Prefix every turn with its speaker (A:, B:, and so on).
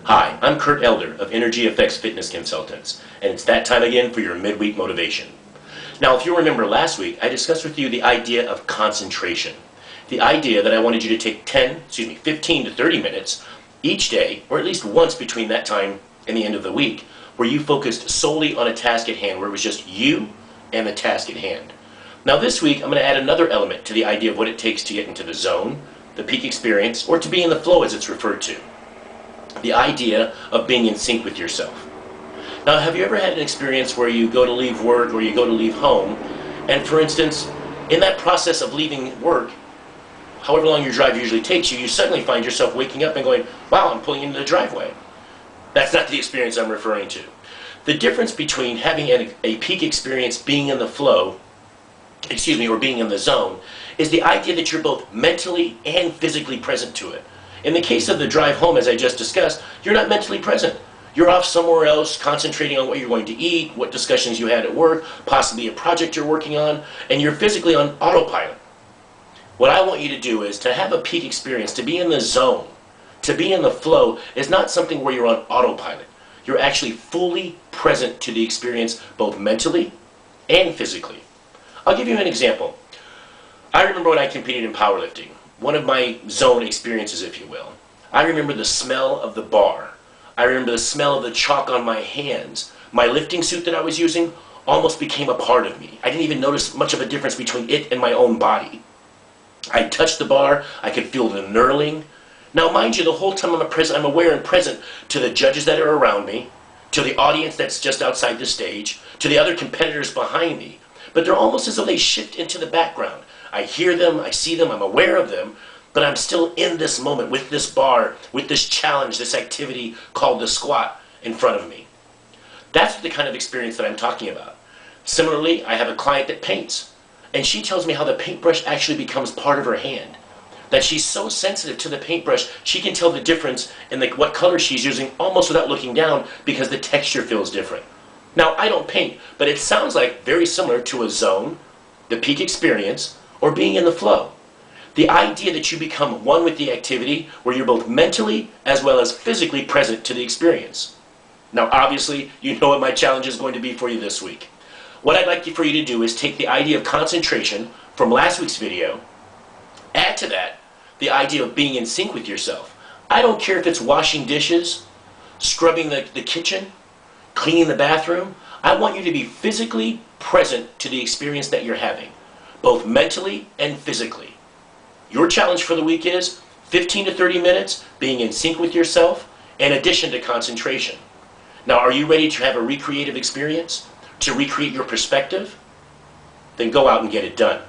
A: Hi, I'm Kurt Elder of Energy Effects Fitness Consultants, and it's that time again for your midweek motivation. Now, if you remember last week, I discussed with you the idea of concentration. The idea that I wanted you to take 15 to 30 minutes each day, or at least once between that time and the end of the week, where you focused solely on a task at hand, where it was just you and the task at hand. Now this week, I'm going to add another element to the idea of what it takes to get into the zone, the peak experience, or to be in the flow as it's referred to. The idea of being in sync with yourself. Now, have you ever had an experience where you go to leave work or you go to leave home, and for instance, in that process of leaving work, however long your drive usually takes you, you suddenly find yourself waking up and going, wow, I'm pulling into the driveway. That's not the experience I'm referring to. The difference between having a peak experience, being in the flow, or being in the zone, is the idea that you're both mentally and physically present to it. In the case of the drive home, as I just discussed, you're not mentally present. You're off somewhere else, concentrating on what you're going to eat, what discussions you had at work, possibly a project you're working on, and you're physically on autopilot. What I want you to do is to have a peak experience, to be in the zone, to be in the flow, is not something where you're on autopilot. You're actually fully present to the experience, both mentally and physically. I'll give you an example. I remember when I competed in powerlifting. One of my zone experiences, if you will. I remember the smell of the bar. I remember the smell of the chalk on my hands. My lifting suit that I was using almost became a part of me. I didn't even notice much of a difference between it and my own body. I touched the bar, I could feel the knurling. Now mind you, the whole time I'm aware and present to the judges that are around me, to the audience that's just outside the stage, to the other competitors behind me. But they're almost as though they shift into the background. I hear them, I see them, I'm aware of them, but I'm still in this moment with this bar, with this challenge, this activity called the squat in front of me. That's the kind of experience that I'm talking about. Similarly, I have a client that paints, and she tells me how the paintbrush actually becomes part of her hand. That she's so sensitive to the paintbrush, she can tell the difference in what color she's using almost without looking down because the texture feels different. Now, I don't paint, but it sounds like very similar to a zone, the peak experience, or being in the flow. The idea that you become one with the activity where you're both mentally as well as physically present to the experience. Now obviously, you know what my challenge is going to be for you this week. What I'd like for you to do is take the idea of concentration from last week's video, add to that the idea of being in sync with yourself. I don't care if it's washing dishes, scrubbing the kitchen, cleaning the bathroom. I want you to be physically present to the experience that you're having, both mentally and physically. Your challenge for the week is 15 to 30 minutes being in sync with yourself in addition to concentration. Now, are you ready to have a recreative experience? To recreate your perspective? Then go out and get it done.